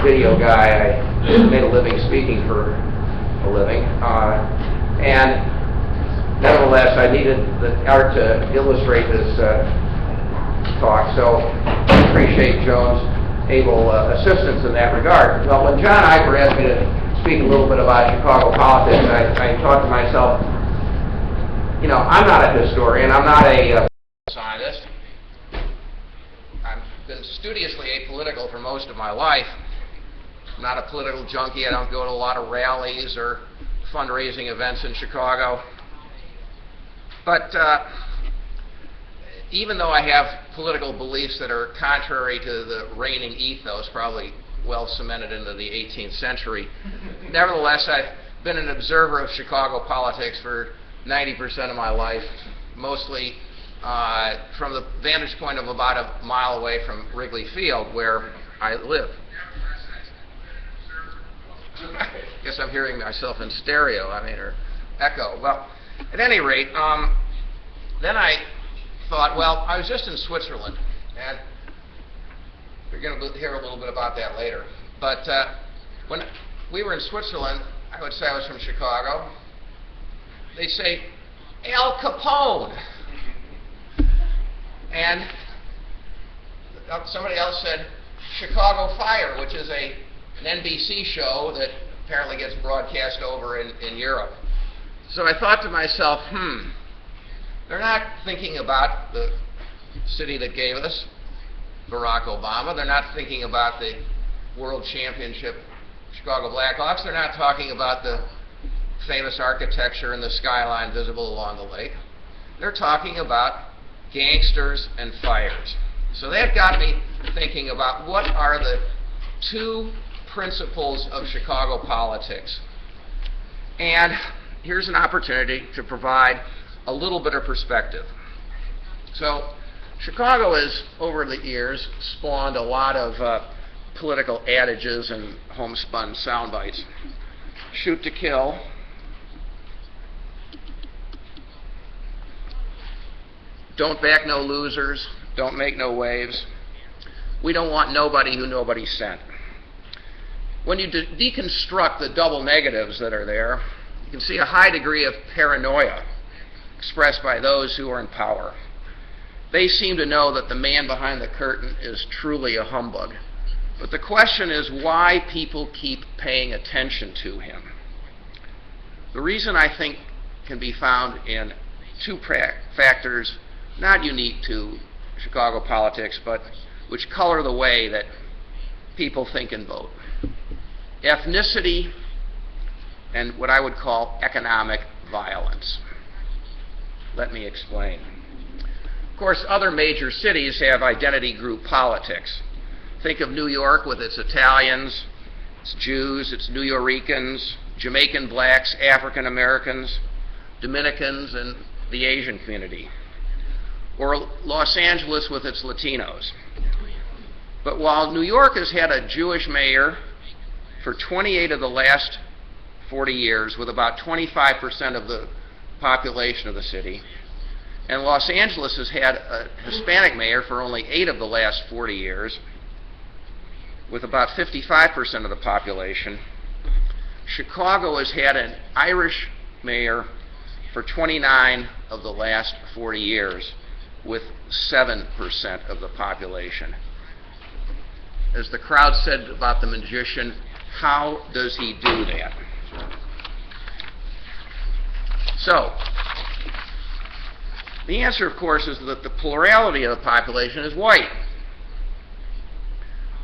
video guy. I made a living speaking for a living. And nevertheless, I needed the art to illustrate this talk, so I appreciate Joan's able assistance in that regard. Well, when John Iper asked me to speak a little bit about Chicago politics, I thought to myself, you know, I'm not a historian, I'm not a scientist. I've been studiously apolitical for most of my life. I'm not a political junkie. I don't go to a lot of rallies or fundraising events in Chicago. But even though I have political beliefs that are contrary to the reigning ethos, probably well cemented into the 18th century, nevertheless, I've been an observer of Chicago politics for 90% of my life, mostly from the vantage point of about a mile away from Wrigley Field, where I live. I guess I'm hearing myself in stereo, or echo. Well, at any rate, then I thought, well, I was just in Switzerland, and we're going to hear a little bit about that later. But when we were in Switzerland, I would say I was from Chicago. They say, Al Capone. And somebody else said, Chicago Fire, which is an NBC show that apparently gets broadcast over in Europe. So I thought to myself, they're not thinking about the city that gave us Barack Obama. They're not thinking about the World Championship Chicago Blackhawks. They're not talking about the famous architecture and the skyline visible along the lake. They're talking about gangsters and fires. So that got me thinking about what are the two principles of Chicago politics. And here's an opportunity to provide a little bit of perspective. So Chicago has, over the years, spawned a lot of political adages and homespun sound bites. Shoot to kill. Don't back no losers. Don't make no waves. We don't want nobody who nobody sent. When you deconstruct the double negatives that are there, you can see a high degree of paranoia expressed by those who are in power. They seem to know that the man behind the curtain is truly a humbug. But the question is why people keep paying attention to him. The reason, I think, can be found in two factors not unique to Chicago politics, but which color the way that people think and vote. Ethnicity and what I would call economic violence. Let me explain. Of course, other major cities have identity group politics. Think of New York with its Italians, its Jews, its Nuyorican, Jamaican blacks, African Americans, Dominicans, and the Asian community. Or Los Angeles with its Latinos. But while New York has had a Jewish mayor for 28 of the last 40 years, with about 25% of the population of the city, and Los Angeles has had a Hispanic mayor for only 8 of the last 40 years, with about 55% of the population, Chicago has had an Irish mayor for 29 of the last 40 years, with 7% of the population. As the crowd said about the magician, how does he do that? So, the answer, of course, is that the plurality of the population is white.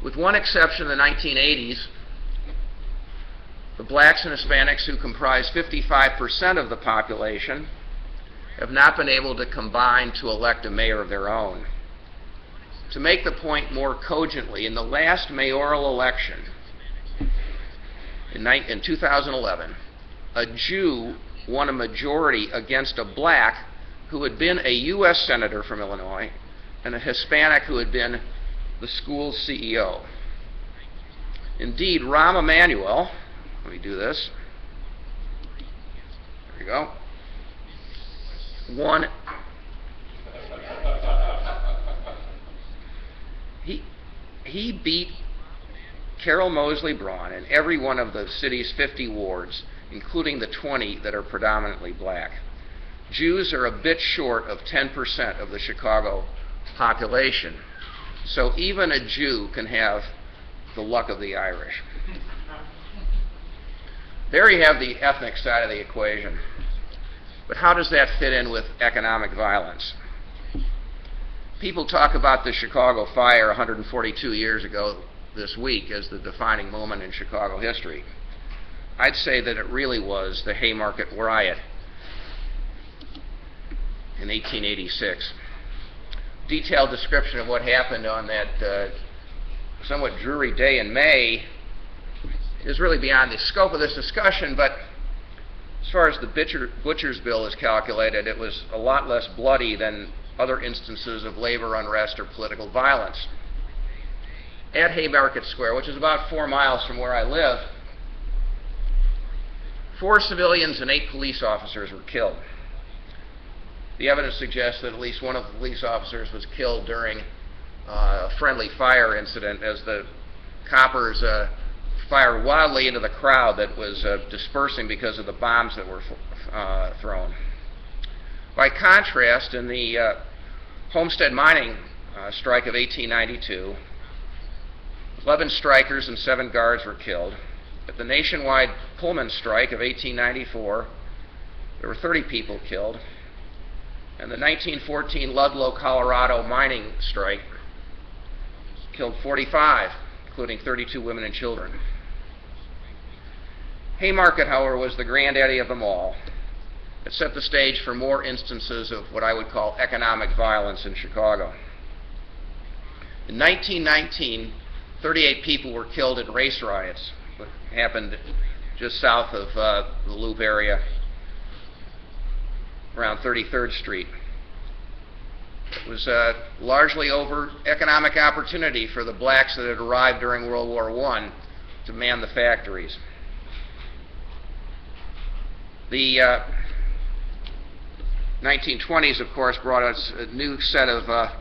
With one exception, in the 1980s, the blacks and Hispanics, who comprise 55% of the population, have not been able to combine to elect a mayor of their own. To make the point more cogently, in the last mayoral election in 2011, a Jew won a majority against a black who had been a U.S. senator from Illinois and a Hispanic who had been the school's CEO. Indeed, Rahm Emanuel, let me do this. There you go. Won. He beat Carol Moseley Braun, in every one of the city's 50 wards, including the 20 that are predominantly black. Jews are a bit short of 10% of the Chicago population. So even a Jew can have the luck of the Irish. There you have the ethnic side of the equation. But how does that fit in with economic violence? People talk about the Chicago fire 142 years ago this week as the defining moment in Chicago history. I'd say that it really was the Haymarket riot in 1886. Detailed description of what happened on that somewhat dreary day in May is really beyond the scope of this discussion, but as far as the butcher's bill is calculated, it was a lot less bloody than other instances of labor unrest or political violence. At Haymarket Square, which is about 4 miles from where I live, 4 civilians and 8 police officers were killed. The evidence suggests that at least one of the police officers was killed during a friendly fire incident as the coppers fired wildly into the crowd that was dispersing because of the bombs that were thrown. By contrast, in the Homestead mining strike of 1892, 11 strikers and 7 guards were killed. At the nationwide Pullman strike of 1894, there were 30 people killed. And the 1914 Ludlow, Colorado mining strike killed 45, including 32 women and children. Haymarket, however, was the granddaddy of them all. It set the stage for more instances of what I would call economic violence in Chicago. In 1919, 38 people were killed in race riots. It happened just south of the Loop area, around 33rd Street. It was largely over economic opportunity for the blacks that had arrived during World War I to man the factories. The 1920s, of course, brought us a new set of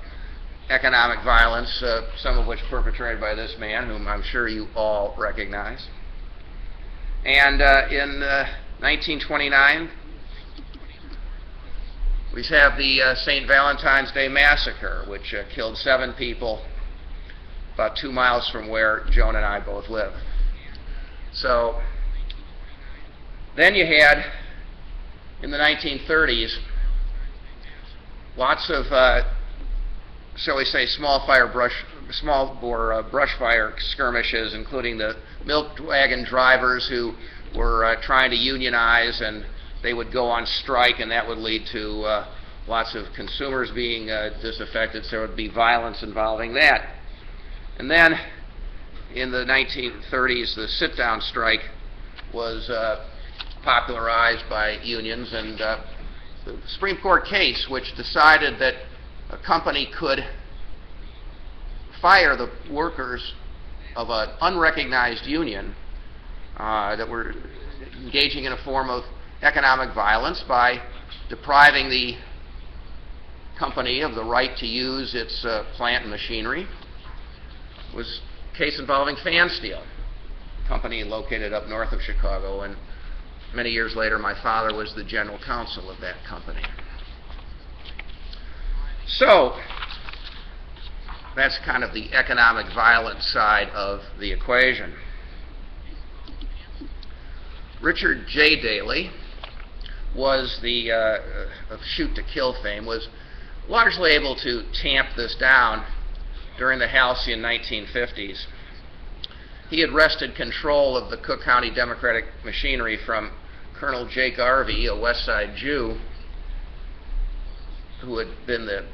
economic violence, some of which perpetrated by this man, whom I'm sure you all recognize. And in 1929, we have the St. Valentine's Day Massacre, which killed 7 people about 2 miles from where Joan and I both live. So then you had, in the 1930s, lots of, shall we say, small bore brush fire skirmishes, including the milk wagon drivers who were trying to unionize, and they would go on strike, and that would lead to lots of consumers being disaffected, so there would be violence involving that. And then in the 1930s, the sit-down strike was popularized by unions, and the Supreme Court case, which decided that a company could fire the workers of an unrecognized union that were engaging in a form of economic violence by depriving the company of the right to use its plant and machinery, was a case involving Fan Steel, a company located up north of Chicago, and many years later my father was the general counsel of that company. So that's kind of the economic violence side of the equation. Richard J. Daley was the, of Shoot to Kill fame, was largely able to tamp this down during the halcyon 1950s. He had wrested control of the Cook County Democratic machinery from Colonel Jake Garvey, a West Side Jew, who had been the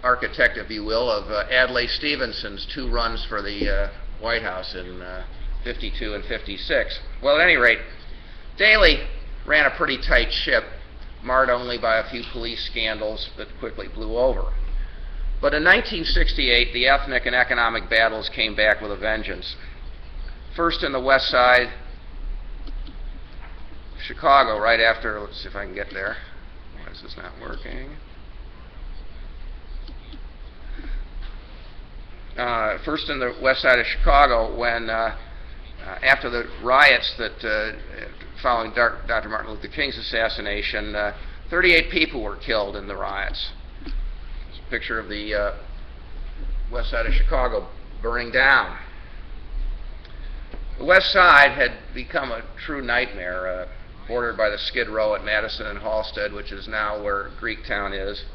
architect, if you will, of Adlai Stevenson's 2 runs for the White House in 52 and 56. Well, at any rate, Daley ran a pretty tight ship, marred only by a few police scandals that quickly blew over. But in 1968, the ethnic and economic battles came back with a vengeance. First in the West Side, Chicago, right after, let's see if I can get there. Why is this not working? First in the West Side of Chicago, when after the riots that following Dr. Martin Luther King's assassination, 38 people were killed in the riots. It's a picture of the west side of Chicago burning down. The west side had become a true nightmare, bordered by the Skid Row at Madison and Halsted, which is now where Greektown is,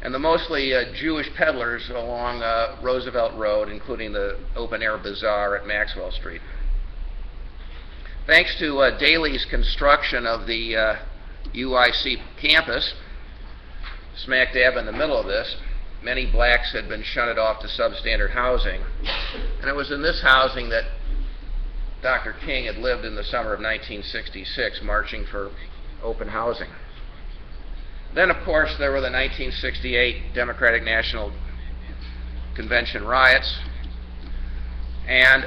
and the mostly Jewish peddlers along Roosevelt Road, including the open-air bazaar at Maxwell Street. Thanks to Daley's construction of the UIC campus, smack dab in the middle of this, many blacks had been shunted off to substandard housing, and it was in this housing that Dr. King had lived in the summer of 1966, marching for open housing. Then, of course, there were the 1968 Democratic National Convention riots. And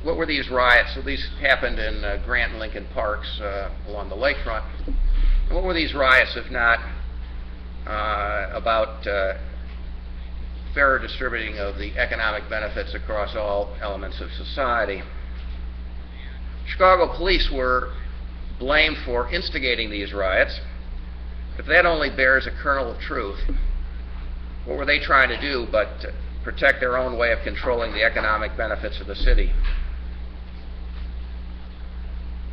what were these riots? So these happened in Grant and Lincoln Parks along the lakefront. And what were these riots if not about fairer distributing of the economic benefits across all elements of society? Chicago police were blamed for instigating these riots. If that only bears a kernel of truth, what were they trying to do but to protect their own way of controlling the economic benefits of the city?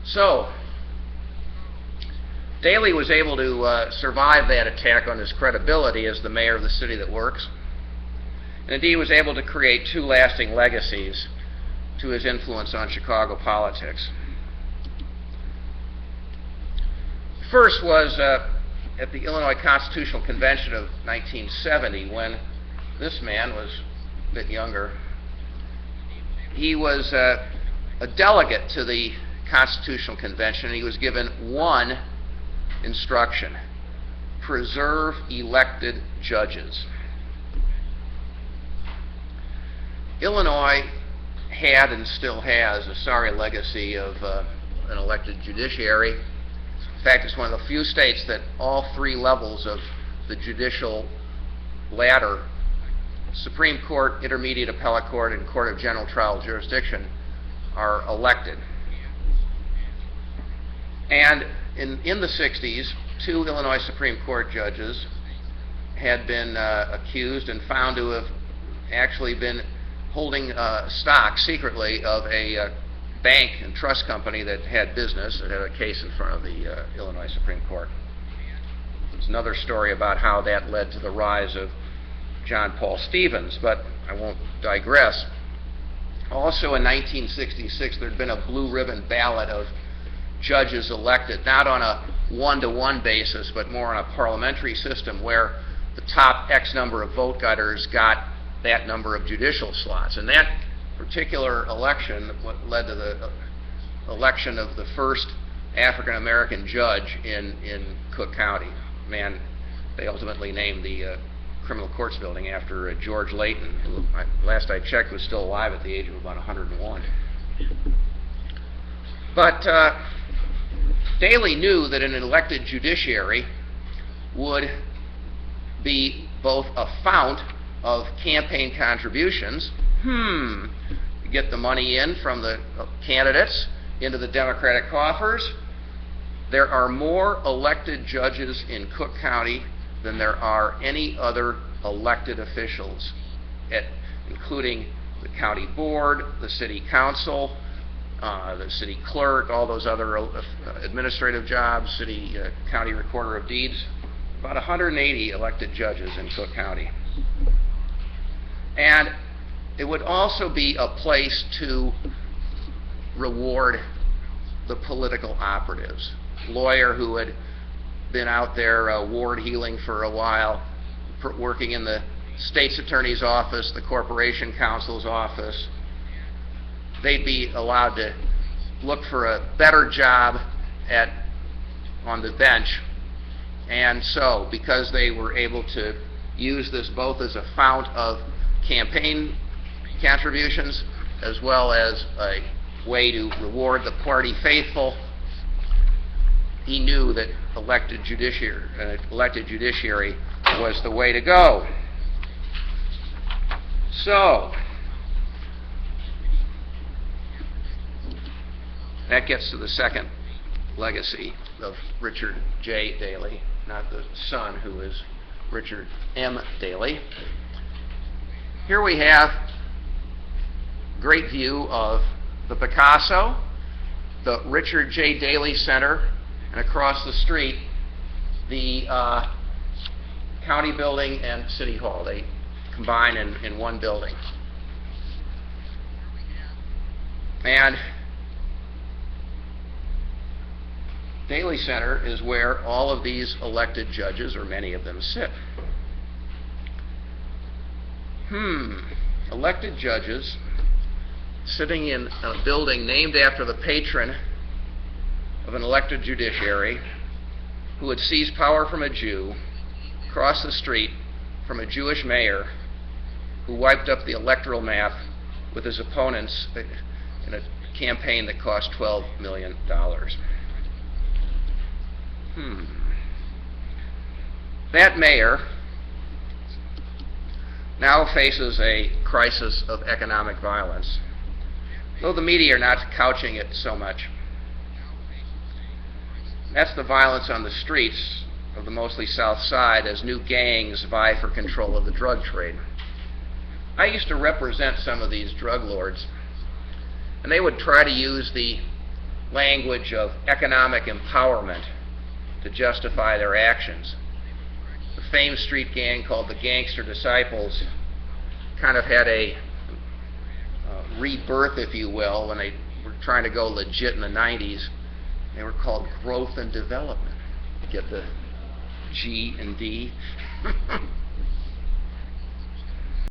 So, Daley was able to survive that attack on his credibility as the mayor of the city that works, and indeed was able to create two lasting legacies to his influence on Chicago politics. First was at the Illinois Constitutional Convention of 1970, when this man was a bit younger. He was a delegate to the Constitutional Convention, and he was given one instruction: preserve elected judges. Illinois had and still has a sorry legacy of an elected judiciary. In fact, it's one of the few states that all three levels of the judicial ladder, Supreme Court, Intermediate Appellate Court, and Court of General Trial Jurisdiction, are elected. And in the 60s, two Illinois Supreme Court judges had been accused and found to have actually been holding stock secretly of a bank and trust company that had business, that had a case in front of the Illinois Supreme Court. There's another story about how that led to the rise of John Paul Stevens, but I won't digress. Also in 1966, there had been a blue ribbon ballot of judges elected, not on a one-to-one basis, but more on a parliamentary system where the top X number of vote getters got that number of judicial slots. And that particular election led to the election of the first African-American judge in Cook County. Man, they ultimately named the criminal courts building after George Layton, who, last I checked, was still alive at the age of about 101. But Daley knew that an elected judiciary would be both a fount of campaign contributions. Get the money in from the candidates into the Democratic coffers. There are more elected judges in Cook County than there are any other elected officials, including the county board, the city council, the city clerk, all those other administrative jobs, county recorder of deeds. About 180 elected judges in Cook County. And it would also be a place to reward the political operatives. Lawyer who had been out there ward healing for a while, working in the state's attorney's office, the corporation counsel's office. They'd be allowed to look for a better job on the bench. And so, because they were able to use this both as a fount of campaign contributions as well as a way to reward the party faithful, he knew that elected judiciary was the way to go. So, That gets to the second legacy of Richard J. Daley, not the son, who is Richard M. Daley. Here we have a great view of the Picasso, the Richard J. Daley Center, and across the street, the county building and city hall. They combine in one building. And Daley Center is where all of these elected judges, or many of them, sit. Elected judges sitting in a building named after the patron of an elected judiciary who had seized power from a Jew, across the street from a Jewish mayor who wiped up the electoral map with his opponents in a campaign that cost $12 million. That mayor now faces a crisis of economic violence, though the media are not couching it so much. That's the violence on the streets of the mostly South Side as new gangs vie for control of the drug trade. I used to represent some of these drug lords, and they would try to use the language of economic empowerment to justify their actions. The famed street gang called the Gangster Disciples kind of had a rebirth, if you will, when they were trying to go legit in the 90s. They were called Growth and Development. Get the G and D?